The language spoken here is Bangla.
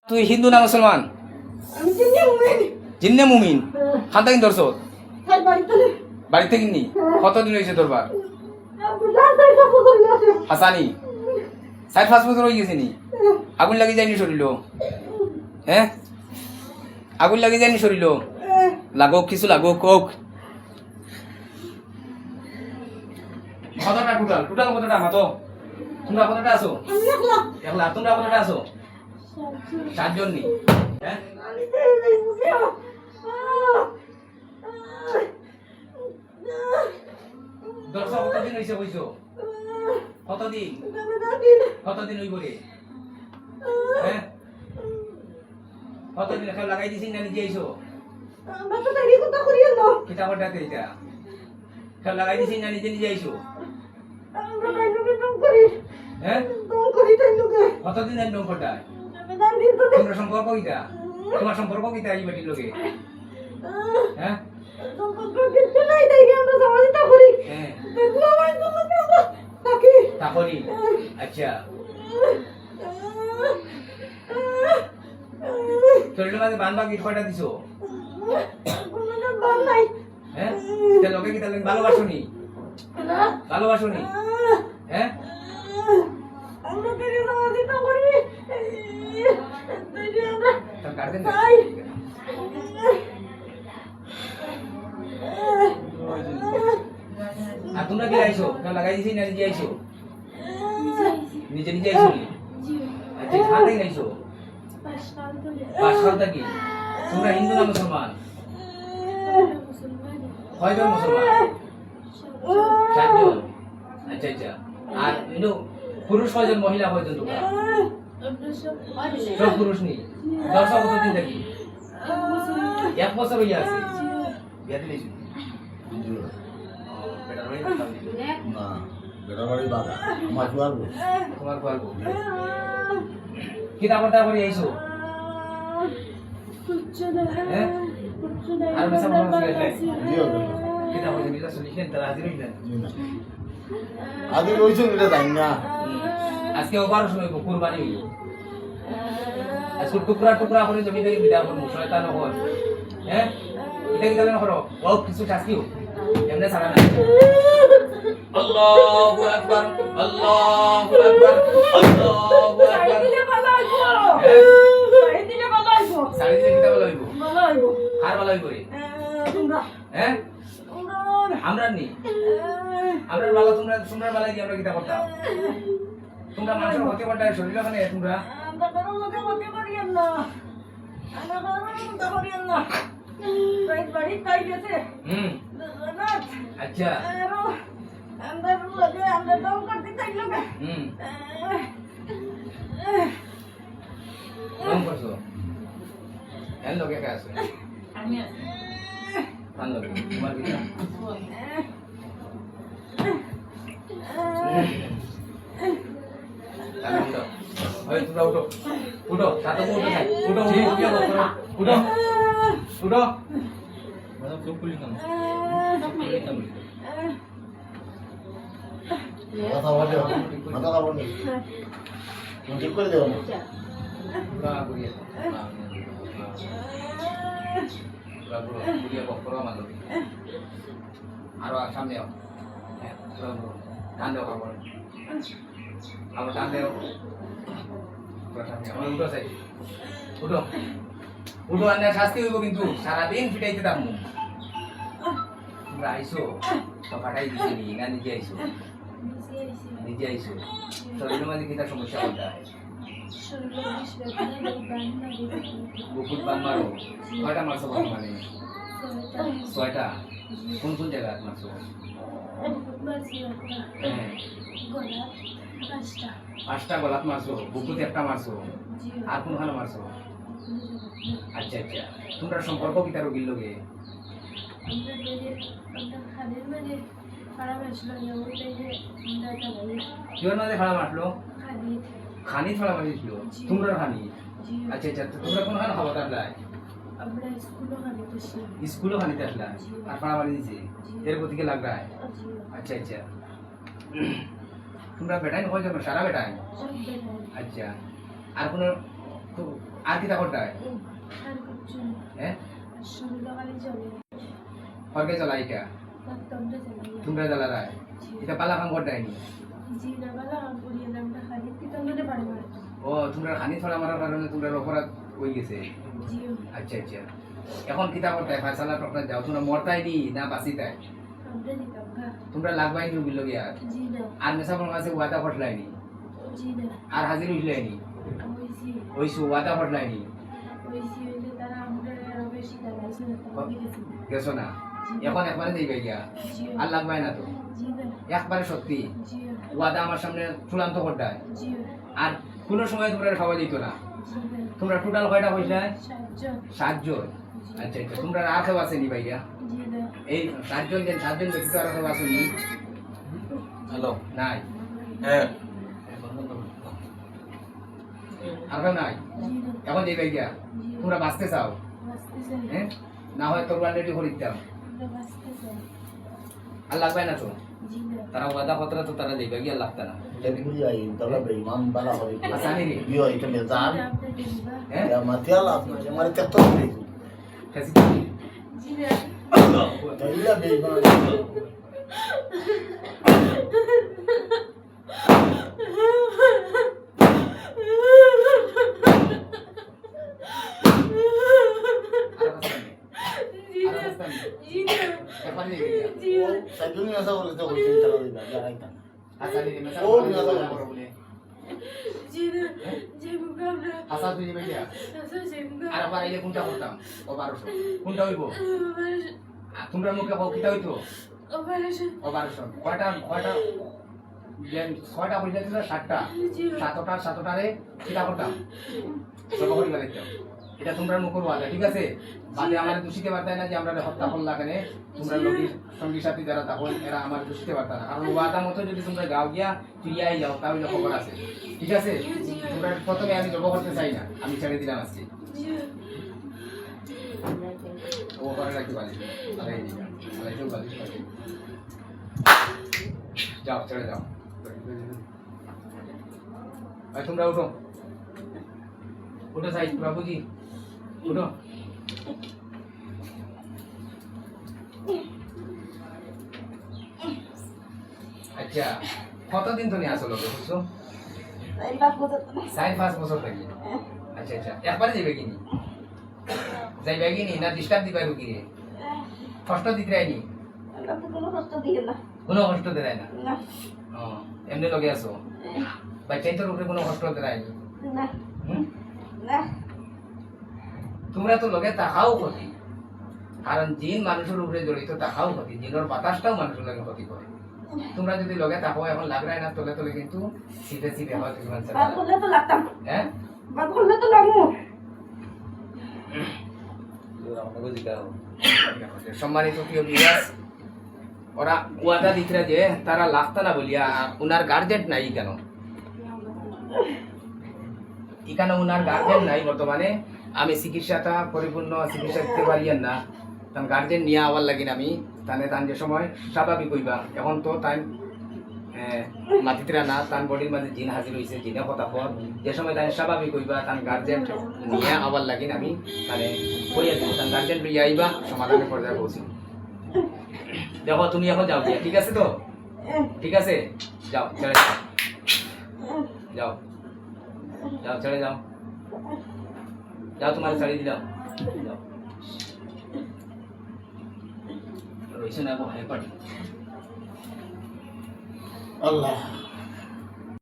তুই হিন্দু না মুসলমান? আমি জিন্নে মুমিন। জিন্নে মুমিন। খান্তা কিন ধরছ? তাই বাড়িতে বাড়িতে কিনি? কতদিন হয়েছে দরবার? হাসানি 4-5 বছর হয়ে গেছে নি? আগুন লাগি যায়নি শরীর? হ্যাঁ, আগুন লাগি যায়নি শরীর? লাগোক, কিছু লাগোক, কোক। কতটা টোটাল কতটা মাতো? তোমরা কতটা আছো? একলা। তোমরা কতটা আছো? 7 জন নি। হ্যাঁ, দর্শক কতদিন হয়েছে বইছো? কতদিন হইব রে? হ্যাঁ, কতদিন খেলা লাগাই দিছি না নিজে আইছো? কিতাবের ডাকে এটা খেলা লাগাই দিছি না নিজে নিজে আইছো? হ্যাঁ, কতদিন এর নৌকটা? তোমরা সম্পর্ক কিটা? তোমার সম্পর্ক কিটা এই বাড়ির লোকে? হ্যাঁ, হ্যাঁ, তাকরি। আচ্ছা, শরীরের মাঝে বানবা কি কয়টা দিছো? হ্যাঁ, তে লোকে কি তাহলে ভালোবাসনি? ভালোবাসনি? হ্যাঁ, তার গার্জেন আর তোমরা কি আইছো? না লাগাই দিছি না নিজে আইছো? নিজে নিজে আইছো নি? আচ্ছা, খাতে কি আইছো? 5 সাল থেকে। তোমরা হিন্দু না মুসলমান? কয়জন মুসলমান? 7 জন। আচ্ছা আচ্ছা। আর ইনো পুরুষ কয়জন, মহিলা কয়জন তোমরা? সব পুরুষ নি। 10 বছর দিন থাকি? 1 বছর হইয়া আছে। বিয়া দিলেছি? বেটার বাড়ি না, বেটার বাড়ি বাগা। আমার কুয়ার বউ। তোমার কুয়ার বউ। কিতাব করে আইছো? হ্যাঁ, আর মেসা মানুষ গেছে। জিও গেল। কিতাব করে মিলা সলিউশন তারা হাজির হইলেন। আদি রইছো এটা জানি না। আজকে ওবার সময় কুরবানি হইল। আজকে টুকরা করে জমি থেকে বিদা করব, শয়তান হল। হ্যাঁ, এটা কি জানেন করো? ও কিছু শাস্তিও এমনি ছাড়া না। আল্লাহু আকবার, আল্লাহু আকবার, আল্লাহু আকবার। সারি দিলে কিতা বলা হইব? আর বলা হইব রে? হ্যাঁ, আমরা নি। আমরা বালা তোমরা বালা কি আমরা কিতা করতাম? তোমরা মানুষের হতে পারতা শরীর মানে তোমরা আচ্ছা কম করছো এর লোকে কে আছে? আমি আছি। কান লোকে তোমার কিতা? ওই তোমরা উঠো উঠো সাথে উঠো উঠো উঠো উঠো। মানে চোখ খুলি কেন? কথা বলে মাথা বলে তুমি ঠিক করে দেবো না। পুরা গুড়িয়া গুড়িয়া বকরা মালো আরো সামনে আও। টান দেও খাবার আবার টান দেও। আমার উঠো চাই উঠো উঠো। আন্না শাস্তি হইব কিন্তু সারাদিন ফিটাইতে দাম। তোমরা আইসো তো ফাটাই দিছি নি না নিজে আইসো? নিজে আইসো। শরীরের মাঝে কিতা সমস্যা কোনটা? বুকুত বান মারো। কয়টা মারছো বর্তমানে? 6টা। কোন কোন জায়গায় মারছো? হ্যাঁ, 5টা গলাত মারছো, বুকুত একটা মারছো, আর কোনখানে মারছো? আচ্ছা আচ্ছা। তোমরা সম্পর্ক কিতা রোগীর লগে? কিওর মাঝে খারাপ মারলো? খানি ছড়া মারিছিল? তোমরা খানি? আচ্ছা আচ্ছা। তোমরা কোনখানে খাবার আসলাই? স্কুলও খানিতে আসলা আর পাড়া মারি দিছে এর গতিকে লাগলায়? আচ্ছা আচ্ছা। তোমরা বেটাই কয়জন? সারা বেটাই? আচ্ছা। আর কোনো আর কিতা করতে হয় আর কিছু না হ্যাঁ সন্ধ্যাকালে চলে ফরকে চলা এটা তন্ত্র চলে তোমরা জ্বালা রায় এটা পালা কাম করতে হয়নি জি না বলা বলি নামটা খালি কি তন্ত্রতে পারে না ও তোমরা খানি ছড়া মারার কারণে তোমরা অপরাধ হয়ে গেছে জি আচ্ছা আচ্ছা এখন কিতা করতে হয় ফায়সালা প্রকাশ যাও তোমরা মরতাই দি না বাঁচিতাই আমরা দিতাম না তোমরা লাগবাই নি বিল গিয়া জি না আর মেসাবর কাছে ওয়াদা ফটলাইনি জি না আর হাজির হইলাইনি ওইসি ওইসু ওয়াদা ফটলাইনি ওইসি হইলে তারা আমরা আরো বেশি দাঁড়াইছে না তাহলে গেছি গেছো না এখন একবারে যাইবে গিয়া জি আর লাগবাই না তো জি না একবারে সত্যি জি ওয়াদা আমার সামনে চূড়ান্ত করতায় জি আর কোনো সময় তোমরা খাওয়া দিত না জি না তোমরা টোটাল কয়টা পয়সা সাতজন 7 জন আচ্ছা আচ্ছা তোমরা আর কেউ আসেনি ভাইয়া জি না এই 7 জন ব্যক্তি আর কেউ আসেনি হ্যালো নাই হ্যাঁ আর কেউ নাই জি না এখন যাইবে গিয়া জি তোমরা বাঁচতে চাও বাঁচতেছে না হ্যাঁ না হয় তোর অলরেডি করিতাম আমরা বাঁচতেছে আর লাগবে না তো জি না তারা ওয়াদা পত্র তো তারা যাইবে গিয়া লাগতা না Jadi ai tala be imam bala hori. Asani ni? Bio itu mezan. আমরা দিবা হ্যাঁ Ya matiala mari tetto be. কাছে জি না Tala be imam. জি না জি না এখন যাইবে গিয়া জি না Saya dulu nasa hori to hori tala be ya ai tan. আসানি নি মেসা ও, না, না, না। বলে জি না যে মুখা আমরা আসা তুই যাইবে গিয়া আসা যে মুখা আর আবার এই কোনটা করতাম ও 1200 কোনটা হইব আর তোমরা মুখে কও কিটা হইতো অপারেশন ও 1200 কয়টা যেন 6টা পয়সা ছিল 7টা জি 7টারে কিটা করতাম সব করি লাগাইতাম এটা তোমরা মুখের ওয়াদা ঠিক আছে বাদে আমার দূষিতে পারতে না যে আমরা হত্যা করলা কেন তোমরা লোকের সঙ্গী সাথী যারা তখন এরা আমার দূষিতে পারত না কারণ ওয়াদা মতো যদি তোমরা গাও গিয়া ফিরিয়াই যাও তাহলে খবর আছে ঠিক আছে তোমরা প্রথমে আমি জব করতে চাই না আমি ছেড়ে দিলাম আজকে জি ও করে রাখতে পারি আলাই দিলাম আলাই তো বালিশ করে যাও ছেড়ে যাও ভাই তোমরা উঠো উঠো সাইজ বাবুজি উঠো আচ্ছা কতদিন তুমি আসলো বুঝছো এই বাপ কথা 4-5 বছর থাকি আচ্ছা আচ্ছা একবারে যাবে কিনি যাইবে কিনি না ডিস্টার্ব দিবাই কি রে কষ্ট দিতে রাইনি আমরা কোনো কষ্ট দিই না কোনো কষ্ট দেয় না না ও এমনি লগে আসো বাচ্চাই তোর উপরে কোনো কষ্ট দেয়নি না হুম না তোমরা তো লগে তাকাও ক্ষতি কারণ জিন মানুষের উপরে জড়িত তাকাও ক্ষতি জিনের বাতাসটাও মানুষের লগে ক্ষতি করে তোমরা যদি লগে তাকাও এখন লাগরাই না তলে তলে কিন্তু সিধে সিধে হয় জীবন বাপ করলে তো লাগতাম হ্যাঁ বাপ করলে তো লাগবো সম্মানিত প্রিয় বিরাজ ওরা ওয়াদা দিতরা যে তারা লাগতা না বলিয়া উনার গার্জেন নাই কেন এখানে উনার গার্জেন নাই বর্তমানে আমি চিকিৎসাটা পরিপূর্ণ চিকিৎসা দিতে পারি না তার গার্জেন নিয়ে আওয়ার লাগিন আমি তানে তান যে সময় স্বাভাবিক হইবা এখন তো তাই মাটিতরা না তার বডির মাঝে জিন হাজির হয়েছে জিনে কথা পর যে সময় তাই স্বাভাবিক হইবা তার গার্জেন নিয়ে আওয়ার লাগিন আমি তাহলে কইয়া দিব তার গার্জেন লইয়া আইবা সমাধানের পর্যায়ে পৌঁছি দেখো তুমি এখন যাও গিয়া ঠিক আছে তো ঠিক আছে যাও ছেড়ে যাও যাও যাও ছেড়ে যাও যাও তোমার ছাড়িয়ে দিলাম যাও রয়েছে না পার্টি Allah.